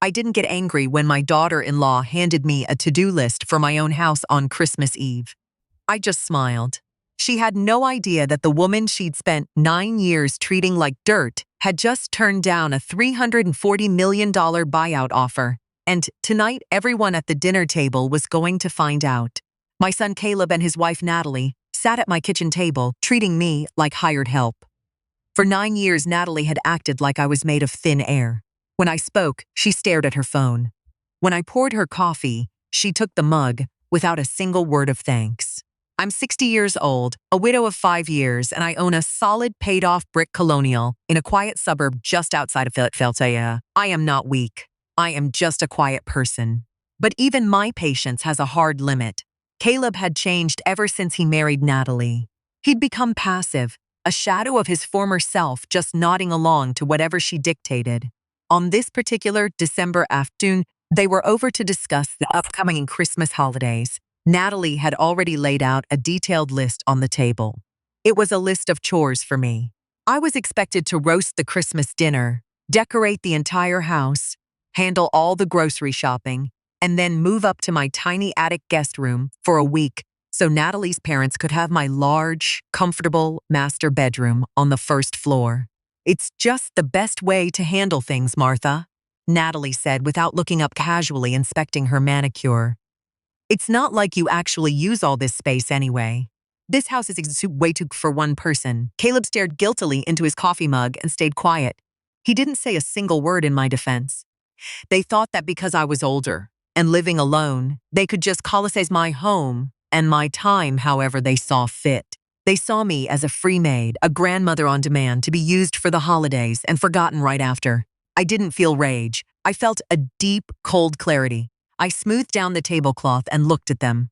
I didn't get angry when my daughter-in-law handed me a to-do list for my own house on Christmas Eve. I just smiled. She had no idea that the woman she'd spent 9 years treating like dirt had just turned down a $340 million buyout offer. And tonight, everyone at the dinner table was going to find out. My son Caleb and his wife Natalie sat at my kitchen table, treating me like hired help. For 9 years, Natalie had acted like I was made of thin air. When I spoke, she stared at her phone. When I poured her coffee, she took the mug without a single word of thanks. I'm 60 years old, a widow of 5 years, and I own a solid paid-off brick colonial in a quiet suburb just outside of Philadelphia. I am not weak. I am just a quiet person. But even my patience has a hard limit. Caleb had changed ever since he married Natalie. He'd become passive, a shadow of his former self, just nodding along to whatever she dictated. On this particular December afternoon, they were over to discuss the upcoming Christmas holidays. Natalie had already laid out a detailed list on the table. It was a list of chores for me. I was expected to roast the Christmas dinner, decorate the entire house, handle all the grocery shopping, and then move up to my tiny attic guest room for a week so Natalie's parents could have my large, comfortable master bedroom on the first floor. "It's just the best way to handle things, Martha," Natalie said without looking up, casually inspecting her manicure. "It's not like you actually use all this space anyway. This house is way too for one person." Caleb stared guiltily into his coffee mug and stayed quiet. He didn't say a single word in my defense. They thought that because I was older and living alone, they could just colonize my home and my time however they saw fit. They saw me as a free maid, a grandmother on demand to be used for the holidays and forgotten right after. I didn't feel rage. I felt a deep, cold clarity. I smoothed down the tablecloth and looked at them.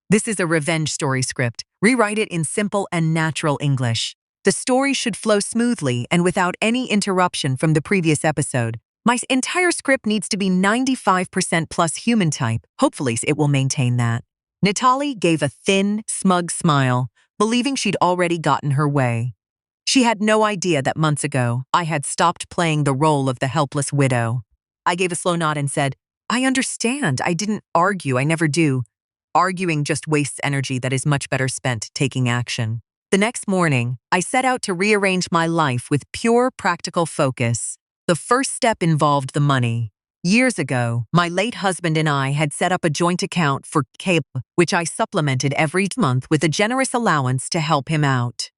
"This is a revenge story script. Rewrite it in simple and natural English. The story should flow smoothly and without any interruption from the previous episode. My entire script needs to be 95% plus human type. Hopefully it will maintain that." Natalie gave a thin, smug smile, believing she'd already gotten her way. She had no idea that months ago, I had stopped playing the role of the helpless widow. I gave a slow nod and said, "I understand. I didn't argue. I never do. Arguing just wastes energy that is much better spent taking action." The next morning, I set out to rearrange my life with pure practical focus. The first step involved the money. Years ago, my late husband and I had set up a joint account for Caleb, which I supplemented every month with a generous allowance to help him out.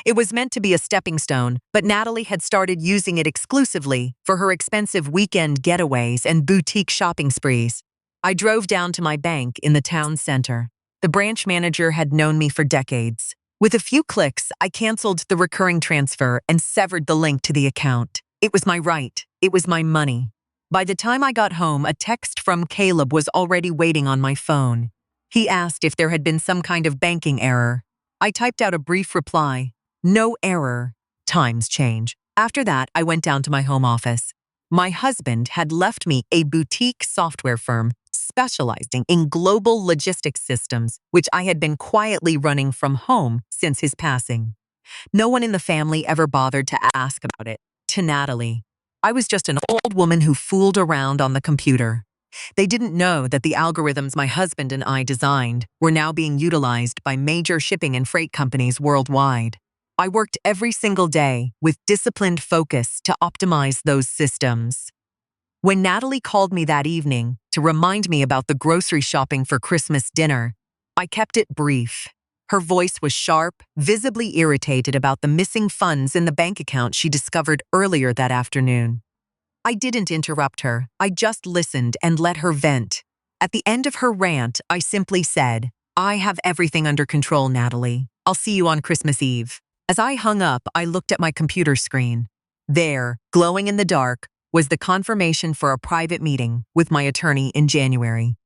It was meant to be a stepping stone, but Natalie had started using it exclusively for her expensive weekend getaways and boutique shopping sprees. I drove down to my bank in the town center. The branch manager had known me for decades. With a few clicks, I canceled the recurring transfer and severed the link to the account. It was my right. It was my money. By the time I got home, a text from Caleb was already waiting on my phone. He asked if there had been some kind of banking error. I typed out a brief reply. "No error. Times change." After that, I went down to my home office. My husband had left me a boutique software firm specializing in global logistics systems, which I had been quietly running from home since his passing. No one in the family ever bothered to ask about it. To Natalie, I was just an old woman who fooled around on the computer. They didn't know that the algorithms my husband and I designed were now being utilized by major shipping and freight companies worldwide. I worked every single day with disciplined focus to optimize those systems. When Natalie called me that evening to remind me about the grocery shopping for Christmas dinner, I kept it brief. Her voice was sharp, visibly irritated about the missing funds in the bank account she discovered earlier that afternoon. I didn't interrupt her. I just listened and let her vent. At the end of her rant, I simply said, "I have everything under control, Natalie. I'll see you on Christmas Eve." As I hung up, I looked at my computer screen. There, glowing in the dark, was the confirmation for a private meeting with my attorney in January.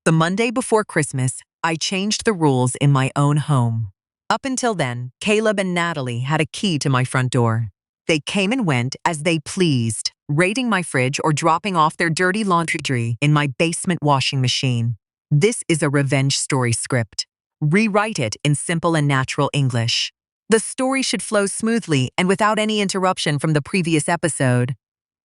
The Monday before Christmas, I changed the rules in my own home. Up until then, Caleb and Natalie had a key to my front door. They came and went as they pleased, raiding my fridge or dropping off their dirty laundry in my basement washing machine. This is a revenge story script. Rewrite it in simple and natural English. The story should flow smoothly and without any interruption from the previous episode.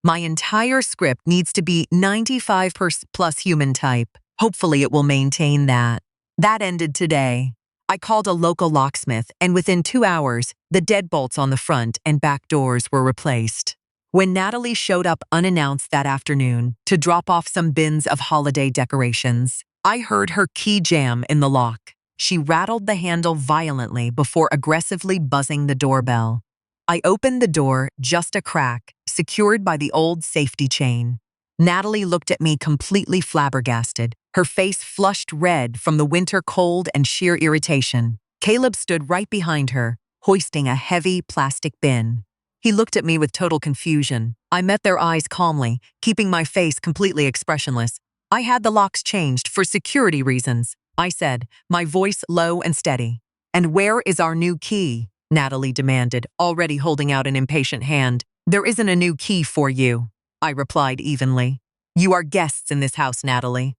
My entire script needs to be 95% plus human type. Hopefully it will maintain that. That ended today. I called a local locksmith, and within 2 hours, the deadbolts on the front and back doors were replaced. When Natalie showed up unannounced that afternoon to drop off some bins of holiday decorations, I heard her key jam in the lock. She rattled the handle violently before aggressively buzzing the doorbell. I opened the door just a crack, secured by the old safety chain. Natalie looked at me completely flabbergasted, her face flushed red from the winter cold and sheer irritation. Caleb stood right behind her, hoisting a heavy plastic bin. He looked at me with total confusion. I met their eyes calmly, keeping my face completely expressionless. I had the locks changed for security reasons, I said, my voice low and steady. And where is our new key? Natalie demanded, already holding out an impatient hand. There isn't a new key for you, I replied evenly. You are guests in this house, Natalie.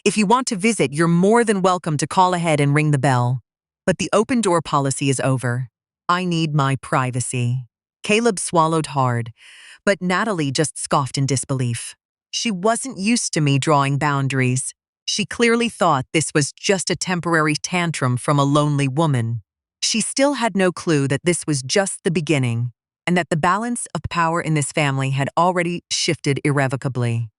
If you want to visit, you're more than welcome to call ahead and ring the bell. But the open door policy is over. I need my privacy. Caleb swallowed hard, but Natalie just scoffed in disbelief. She wasn't used to me drawing boundaries. She clearly thought this was just a temporary tantrum from a lonely woman. She still had no clue that this was just the beginning, and that the balance of power in this family had already shifted irrevocably.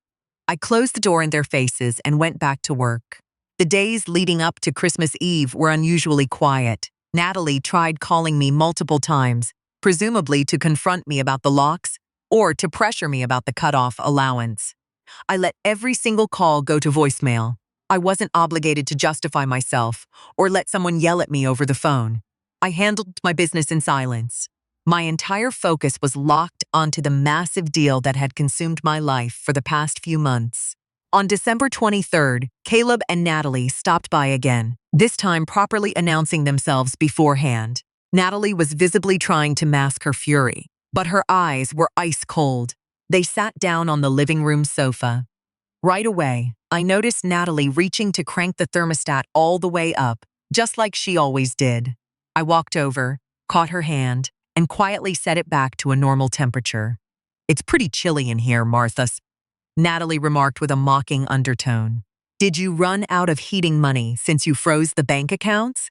I closed the door in their faces and went back to work. The days leading up to Christmas Eve were unusually quiet. Natalie tried calling me multiple times, presumably to confront me about the locks or to pressure me about the cutoff allowance. I let every single call go to voicemail. I wasn't obligated to justify myself or let someone yell at me over the phone. I handled my business in silence. My entire focus was locked onto the massive deal that had consumed my life for the past few months. On December 23rd, Caleb and Natalie stopped by again, this time properly announcing themselves beforehand. Natalie was visibly trying to mask her fury, but her eyes were ice cold. They sat down on the living room sofa. Right away, I noticed Natalie reaching to crank the thermostat all the way up, just like she always did. I walked over, caught her hand, and quietly set it back to a normal temperature. It's pretty chilly in here, Martha, Natalie remarked with a mocking undertone. Did you run out of heating money since you froze the bank accounts?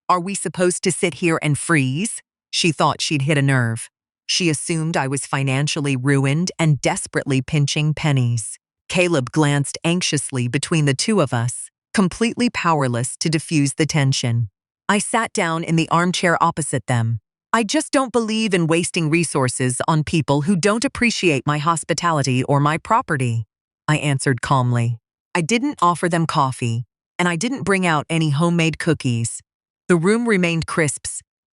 Are we supposed to sit here and freeze? She thought she'd hit a nerve. She assumed I was financially ruined and desperately pinching pennies. Caleb glanced anxiously between the two of us, completely powerless to diffuse the tension. I sat down in the armchair opposite them. I just don't believe in wasting resources on people who don't appreciate my hospitality or my property, I answered calmly. I didn't offer them coffee, and I didn't bring out any homemade cookies. The room remained crisp,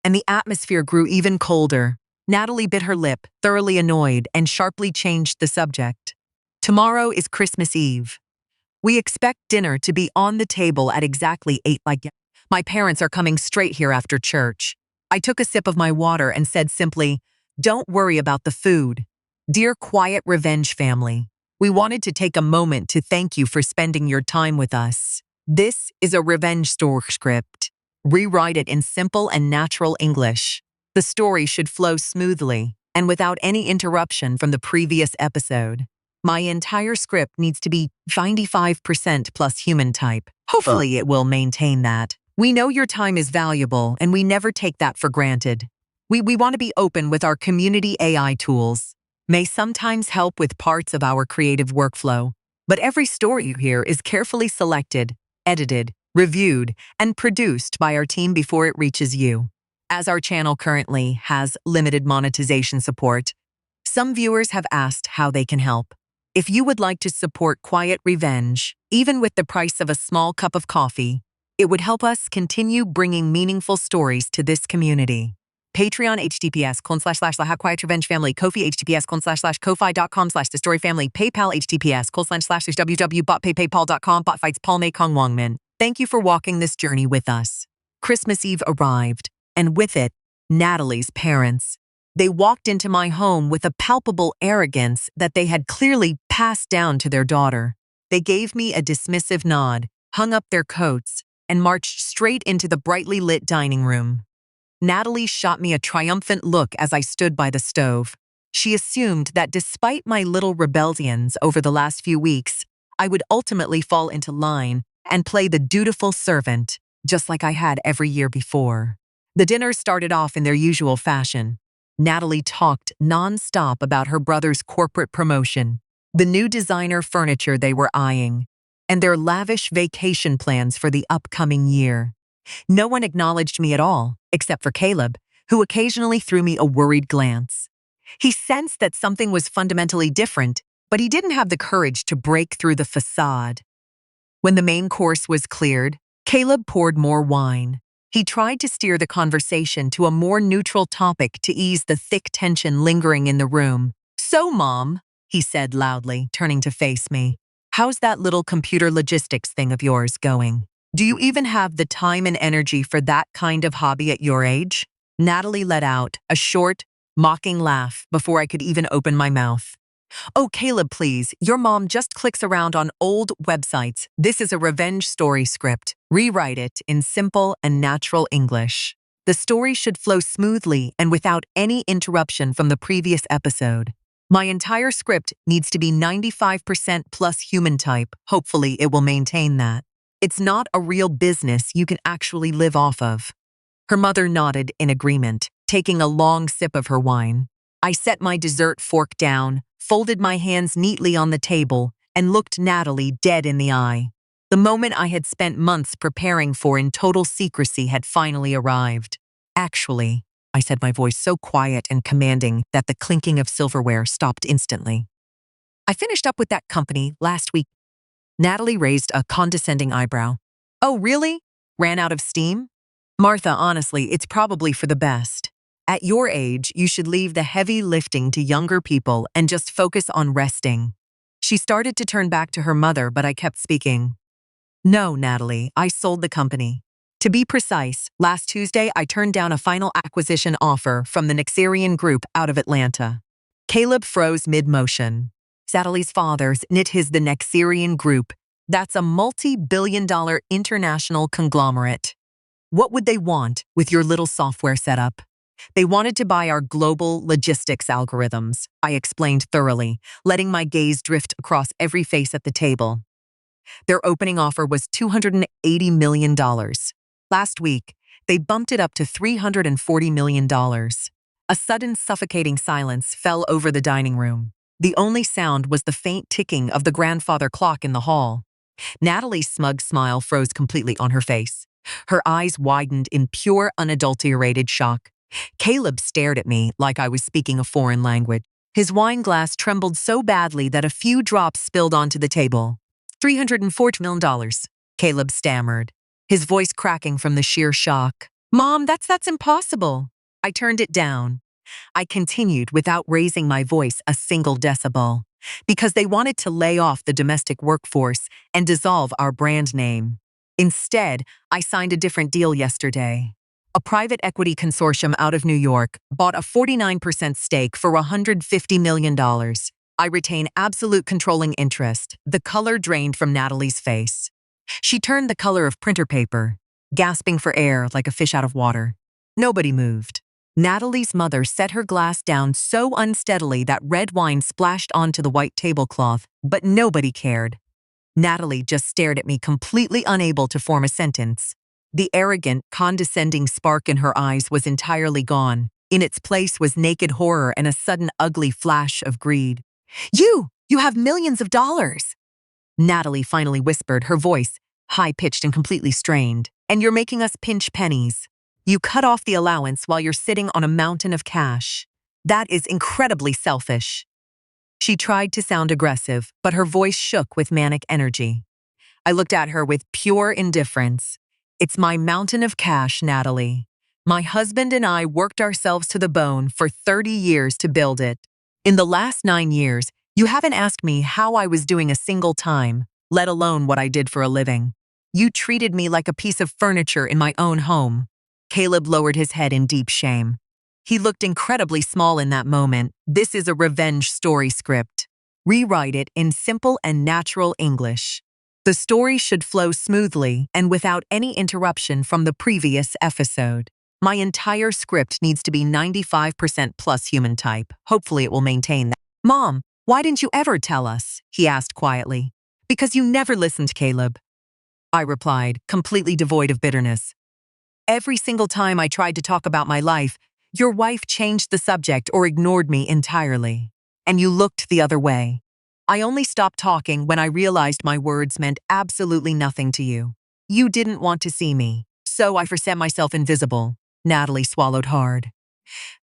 and the atmosphere grew even colder. Natalie bit her lip, thoroughly annoyed, and sharply changed the subject. Tomorrow is Christmas Eve. We expect dinner to be on the table at exactly 8 like my parents are coming straight here after church. I took a sip of my water and said simply, don't worry about the food. Dear Quiet Revenge family, we wanted to take a moment to thank you for spending your time with us. This is a revenge story script. Rewrite it in simple and natural English. The story should flow smoothly and without any interruption from the previous episode. My entire script needs to be 95% plus human type. Hopefully it will maintain that. We know your time is valuable, and we never take that for granted. We want to be open with our community AI tools. May sometimes help with parts of our creative workflow, but every story you hear is carefully selected, edited, reviewed, and produced by our team before it reaches you. As our channel currently has limited monetization support, some viewers have asked how they can help. If you would like to support Quiet Revenge, even with the price of a small cup of coffee, it would help us continue bringing meaningful stories to this community. Patreon https://Quiet Revenge Family, Ko-fi https://Ko-fi.com/The Story Family, PayPal https://www.paypal.com /Fights Paul May Kong Wongmin. Thank you for walking this journey with us. Christmas Eve arrived, and with it, Natalie's parents. They walked into my home with a palpable arrogance that they had clearly passed down to their daughter. They gave me a dismissive nod, hung up their coats, and marched straight into the brightly lit dining room. Natalie shot me a triumphant look as I stood by the stove. She assumed that despite my little rebellions over the last few weeks, I would ultimately fall into line and play the dutiful servant, just like I had every year before. The dinner started off in their usual fashion. Natalie talked nonstop about her brother's corporate promotion, the new designer furniture they were eyeing, and their lavish vacation plans for the upcoming year. No one acknowledged me at all, except for Caleb, who occasionally threw me a worried glance. He sensed that something was fundamentally different, but he didn't have the courage to break through the facade. When the main course was cleared, Caleb poured more wine. He tried to steer the conversation to a more neutral topic to ease the thick tension lingering in the room. "So, Mom," he said loudly, turning to face me, "how's that little computer logistics thing of yours going? Do you even have the time and energy for that kind of hobby at your age?" Natalie let out a short, mocking laugh before I could even open my mouth. "Oh, Caleb, please. Your mom just clicks around on old websites. This is a revenge story script. Rewrite it in simple and natural English. The story should flow smoothly and without any interruption from the previous episode. My entire script needs to be 95% plus human type. Hopefully, it will maintain that. It's not a real business you can actually live off of." Her mother nodded in agreement, taking a long sip of her wine. I set my dessert fork down, folded my hands neatly on the table, and looked Natalie dead in the eye. The moment I had spent months preparing for in total secrecy had finally arrived. "Actually," I said, my voice so quiet and commanding that the clinking of silverware stopped instantly, "I finished up with that company last week." Natalie raised a condescending eyebrow. "Oh, really? Ran out of steam?" "Martha, honestly, it's probably for the best. At your age, you should leave the heavy lifting to younger people and just focus on resting." She started to turn back to her mother, but I kept speaking. "No, Natalie, I sold the company. To be precise, last Tuesday I turned down a final acquisition offer from the Nexarian Group out of Atlanta." Caleb froze mid-motion. Natalie's father's the Nexarian Group. That's a multi-billion-dollar international conglomerate. "What would they want with your little software setup?" "They wanted to buy our global logistics algorithms," I explained thoroughly, letting my gaze drift across every face at the table. "Their opening offer was $280 million. Last week, they bumped it up to $340 million. A sudden suffocating silence fell over the dining room. The only sound was the faint ticking of the grandfather clock in the hall. Natalie's smug smile froze completely on her face. Her eyes widened in pure, unadulterated shock. Caleb stared at me like I was speaking a foreign language. His wine glass trembled so badly that a few drops spilled onto the table. $340 million, Caleb stammered, his voice cracking from the sheer shock. "Mom, that's impossible." I turned it down. I continued without raising my voice a single decibel, because they wanted to lay off the domestic workforce and dissolve our brand name. Instead, I signed a different deal yesterday. A private equity consortium out of New York bought a 49% stake for $150 million. I retain absolute controlling interest. The color drained from Natalie's face. She turned the color of printer paper, gasping for air like a fish out of water. Nobody moved. Natalie's mother set her glass down so unsteadily that red wine splashed onto the white tablecloth, but nobody cared. Natalie just stared at me, completely unable to form a sentence. The arrogant, condescending spark in her eyes was entirely gone. In its place was naked horror and a sudden ugly flash of greed. You have millions of dollars," Natalie finally whispered, her voice high-pitched and completely strained. "And you're making us pinch pennies. You cut off the allowance while you're sitting on a mountain of cash. That is incredibly selfish." She tried to sound aggressive, but her voice shook with manic energy. I looked at her with pure indifference. "It's my mountain of cash, Natalie. My husband and I worked ourselves to the bone for 30 years to build it. In the last 9 years, you haven't asked me how I was doing a single time, let alone what I did for a living. You treated me like a piece of furniture in my own home." Caleb lowered his head in deep shame. He looked incredibly small in that moment. "This is a revenge story script. Rewrite it in simple and natural English. The story should flow smoothly and without any interruption from the previous episode." My entire script needs to be 95% plus human type. Hopefully it will maintain that. Mom, why didn't you ever tell us? He asked quietly. Because you never listened, Caleb. I replied, completely devoid of bitterness. Every single time I tried to talk about my life, your wife changed the subject or ignored me entirely. And you looked the other way. I only stopped talking when I realized my words meant absolutely nothing to you. You didn't want to see me, so I set myself invisible. Natalie swallowed hard.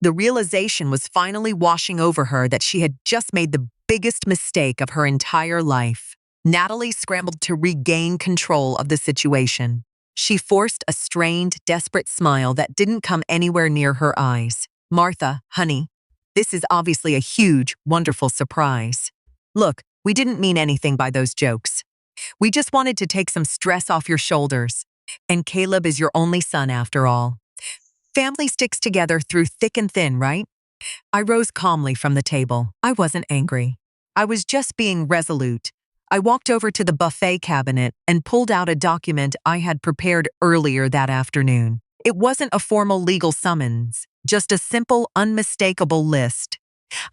The realization was finally washing over her that she had just made the biggest mistake of her entire life. Natalie scrambled to regain control of the situation. She forced a strained, desperate smile that didn't come anywhere near her eyes. Martha, honey, this is obviously a huge, wonderful surprise. Look, we didn't mean anything by those jokes. We just wanted to take some stress off your shoulders. And Caleb is your only son after all. Family sticks together through thick and thin, right? I rose calmly from the table. I wasn't angry. I was just being resolute. I walked over to the buffet cabinet and pulled out a document I had prepared earlier that afternoon. It wasn't a formal legal summons, just a simple, unmistakable list.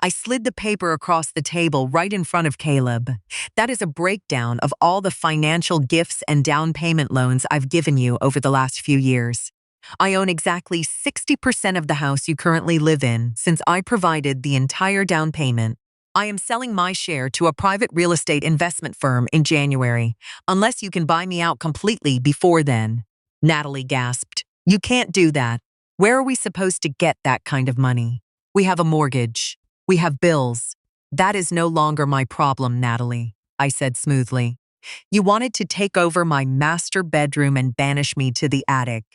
I slid the paper across the table right in front of Caleb. That is a breakdown of all the financial gifts and down payment loans I've given you over the last few years. I own exactly 60% of the house you currently live in since I provided the entire down payment. I am selling my share to a private real estate investment firm in January, unless you can buy me out completely before then. Natalie gasped. You can't do that. Where are we supposed to get that kind of money? We have a mortgage. We have bills. That is no longer my problem, Natalie, I said smoothly. You wanted to take over my master bedroom and banish me to the attic.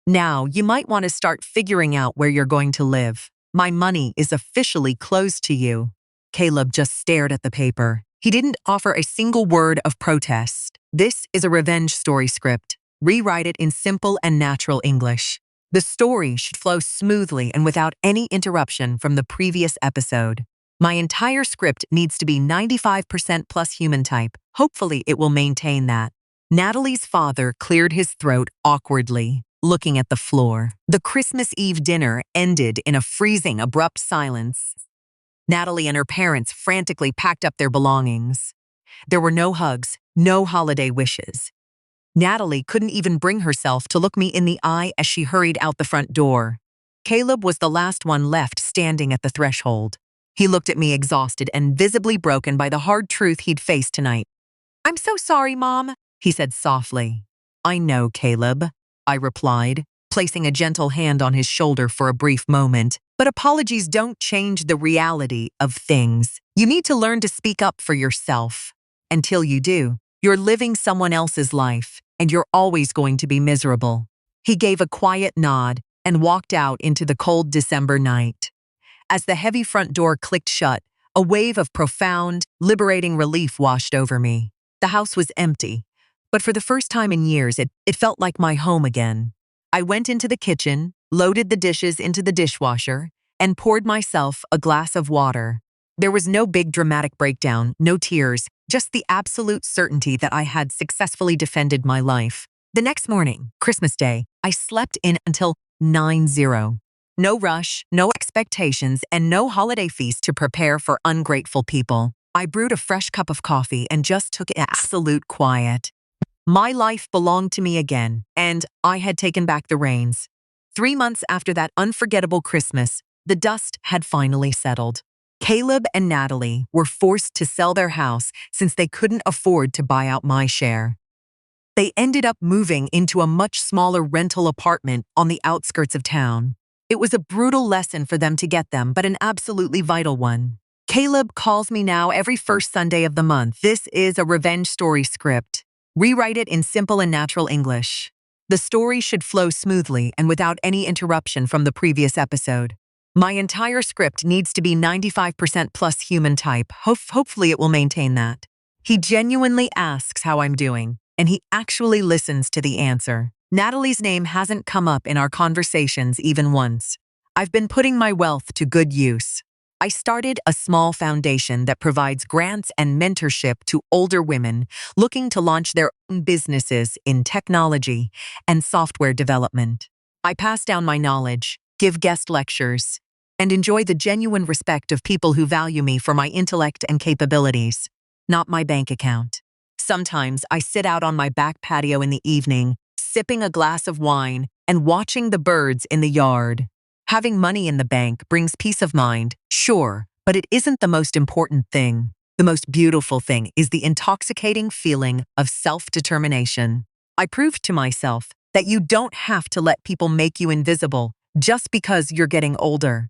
Now, you might want to start figuring out where you're going to live. My money is officially closed to you. Caleb just stared at the paper. He didn't offer a single word of protest. This is a revenge story script. Rewrite it in simple and natural English. The story should flow smoothly and without any interruption from the previous episode. My entire script needs to be 95% plus human type. Hopefully, it will maintain that. Natalie's father cleared his throat awkwardly, looking at the floor. The Christmas Eve dinner ended in a freezing, abrupt silence. Natalie and her parents frantically packed up their belongings. There were no hugs, no holiday wishes. Natalie couldn't even bring herself to look me in the eye as she hurried out the front door. Caleb was the last one left standing at the threshold. He looked at me exhausted and visibly broken by the hard truth he'd faced tonight. I'm so sorry, Mom, he said softly. I know, Caleb, I replied, placing a gentle hand on his shoulder for a brief moment. But apologies don't change the reality of things. You need to learn to speak up for yourself. Until you do, you're living someone else's life, and you're always going to be miserable. He gave a quiet nod and walked out into the cold December night. As the heavy front door clicked shut, a wave of profound, liberating relief washed over me. The house was empty, but for the first time in years, it felt like my home again. I went into the kitchen, loaded the dishes into the dishwasher, and poured myself a glass of water. There was no big dramatic breakdown, no tears, just the absolute certainty that I had successfully defended my life. The next morning, Christmas Day, I slept in until 9:00. No rush, no expectations, and no holiday feast to prepare for ungrateful people. I brewed a fresh cup of coffee and just took absolute quiet. My life belonged to me again, and I had taken back the reins. 3 months after that unforgettable Christmas, the dust had finally settled. Caleb and Natalie were forced to sell their house since they couldn't afford to buy out my share. They ended up moving into a much smaller rental apartment on the outskirts of town. It was a brutal lesson for them to get them, but an absolutely vital one. Caleb calls me now every first Sunday of the month. This is a revenge story script. Rewrite it in simple and natural English. The story should flow smoothly and without any interruption from the previous episode. My entire script needs to be 95% plus human type. Hopefully it will maintain that. He genuinely asks how I'm doing, and he actually listens to the answer. Natalie's name hasn't come up in our conversations even once. I've been putting my wealth to good use. I started a small foundation that provides grants and mentorship to older women looking to launch their own businesses in technology and software development. I pass down my knowledge, give guest lectures, and enjoy the genuine respect of people who value me for my intellect and capabilities, not my bank account. Sometimes I sit out on my back patio in the evening, sipping a glass of wine and watching the birds in the yard. Having money in the bank brings peace of mind, sure, but it isn't the most important thing. The most beautiful thing is the intoxicating feeling of self-determination. I proved to myself that you don't have to let people make you invisible just because you're getting older.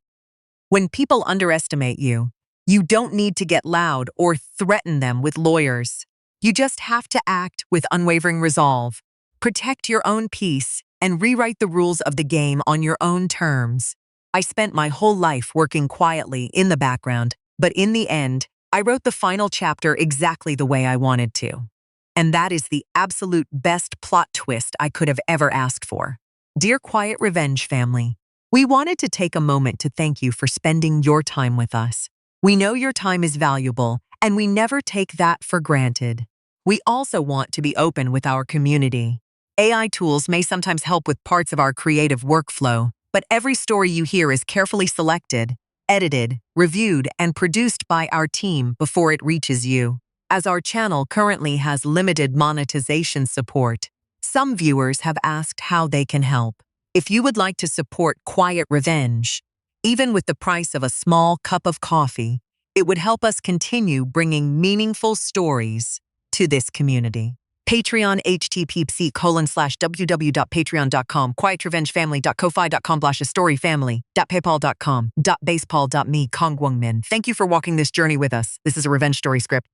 When people underestimate you, you don't need to get loud or threaten them with lawyers. You just have to act with unwavering resolve, protect your own peace, and rewrite the rules of the game on your own terms. I spent my whole life working quietly in the background, but in the end, I wrote the final chapter exactly the way I wanted to. And that is the absolute best plot twist I could have ever asked for. Dear Quiet Revenge family, we wanted to take a moment to thank you for spending your time with us. We know your time is valuable, and we never take that for granted. We also want to be open with our community. AI tools may sometimes help with parts of our creative workflow, but every story you hear is carefully selected, edited, reviewed, and produced by our team before it reaches you. As our channel currently has limited monetization support, some viewers have asked how they can help. If you would like to support Quiet Revenge, even with the price of a small cup of coffee, it would help us continue bringing meaningful stories to this community. Patreon http://www.patreon.com quietrevengefamily.ko-fi.com/storyfamily.paypal.com.me Kongwongmin. Thank you for walking this journey with us. This is a revenge story script.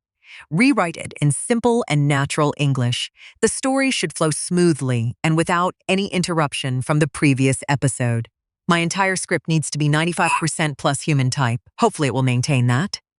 Rewrite it in simple and natural English. The story should flow smoothly and without any interruption from the previous episode. My entire script needs to be 95% plus human type. Hopefully it will maintain that.